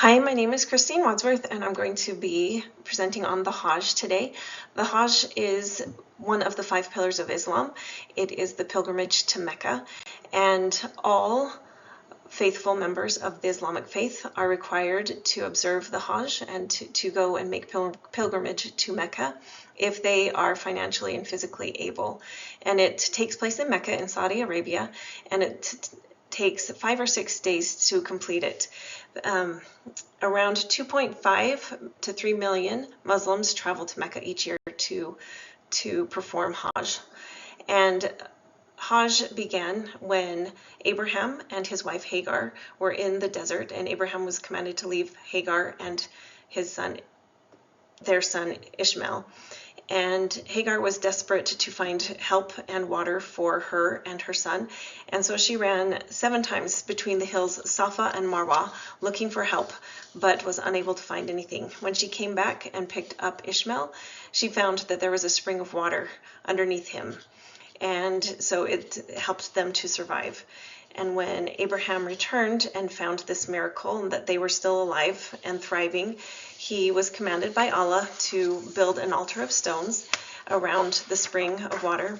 Hi, my name is Kristine Wadsworth, and I'm going to be presenting on the Hajj today. The Hajj is one of the 5 pillars of Islam. It is the pilgrimage to Mecca, and all faithful members of the Islamic faith are required to observe the Hajj and to go and make pilgrimage to Mecca if they are financially and physically able. And it takes place in Mecca in Saudi Arabia, and it takes 5 or 6 days to complete it. Around 2.5 to 3 million Muslims travel to Mecca each year to perform Hajj. And Hajj began when Abraham and his wife Hagar were in the desert, and Abraham was commanded to leave Hagar and their son Ishmael. And Hagar was desperate to find help and water for her and her son, and so she ran 7 times between the hills Safa and Marwa looking for help, but was unable to find anything. When she came back and picked up Ishmael, she found that there was a spring of water underneath him, and so it helped them to survive. And when Abraham returned and found this miracle and that they were still alive and thriving, he was commanded by Allah to build an altar of stones around the spring of water,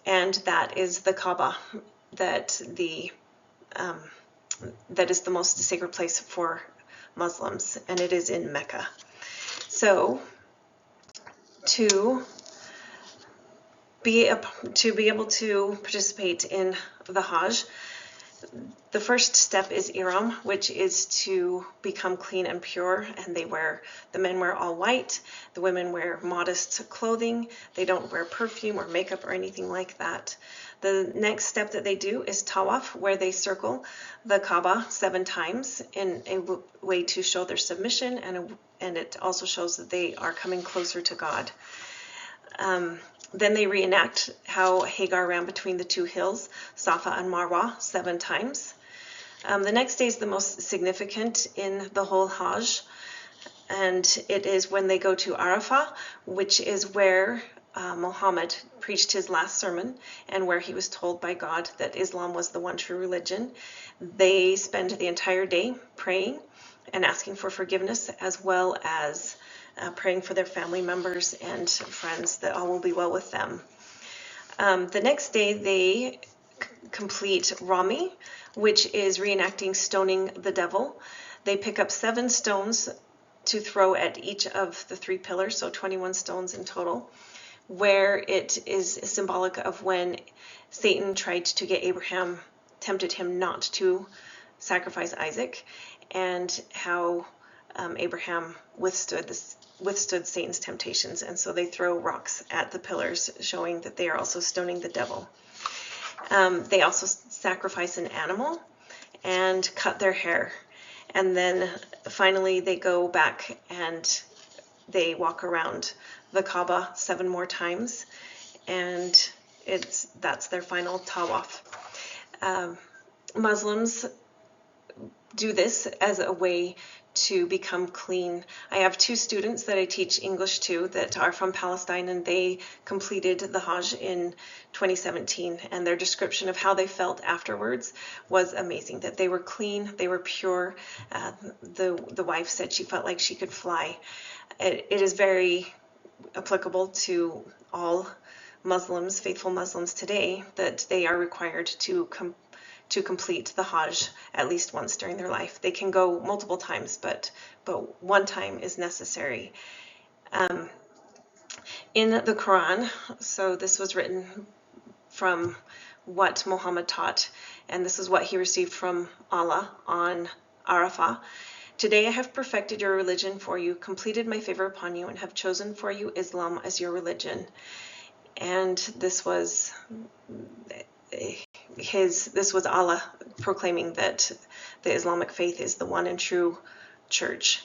and that is the Kaaba, that is the most sacred place for Muslims, and it is in Mecca. So to be able to participate in the Hajj, the first step is Ihram, which is to become clean and pure, and the men wear all white, the women wear modest clothing, they don't wear perfume or makeup or anything like that. The next step that they do is Tawaf, where they circle the Kaaba 7 times in a way to show their submission, and it also shows that they are coming closer to God. Then they reenact how Hagar ran between the 2 hills, Safa and Marwa, 7 times. The next day is the most significant in the whole Hajj, and it is when they go to Arafah, which is where Muhammad preached his last sermon and where he was told by God that Islam was the one true religion. They spend the entire day praying and asking for forgiveness, as well as praying for their family members and friends that all will be well with them. The next day they complete Rami, which is reenacting stoning the devil. They pick up 7 stones to throw at each of the 3 pillars, so 21 stones in total, where it is symbolic of when Satan tried to get Abraham, tempted him not to sacrifice Isaac, and how Abraham withstood Satan's temptations, and so they throw rocks at the pillars, showing that they are also stoning the devil. They also sacrifice an animal and cut their hair, and then finally they go back and they walk around the Kaaba 7 more times, and that's their final tawaf. Muslims do this as a way to become clean. I have 2 students that I teach English to that are from Palestine, and they completed the Hajj in 2017, and their description of how they felt afterwards was amazing, that they were clean, they were pure. The wife said she felt like she could fly. It is very applicable to all Muslims, faithful Muslims today, that they are required to complete the Hajj at least once during their life. They can go multiple times, but 1 time is necessary. In the Quran, so this was written from what Muhammad taught, and this is what he received from Allah on Arafah. Today I have perfected your religion for you, completed my favor upon you, and have chosen for you Islam as your religion. And this was Allah proclaiming that the Islamic faith is the one and true church.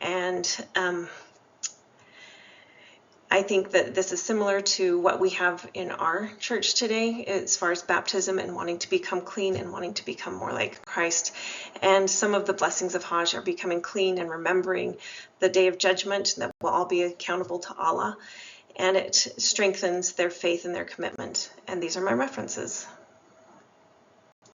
And I think that this is similar to what we have in our church today as far as baptism and wanting to become clean and wanting to become more like Christ. And some of the blessings of Hajj are becoming clean and remembering the day of judgment, that we'll all be accountable to Allah, and it strengthens their faith and their commitment. And these are my references.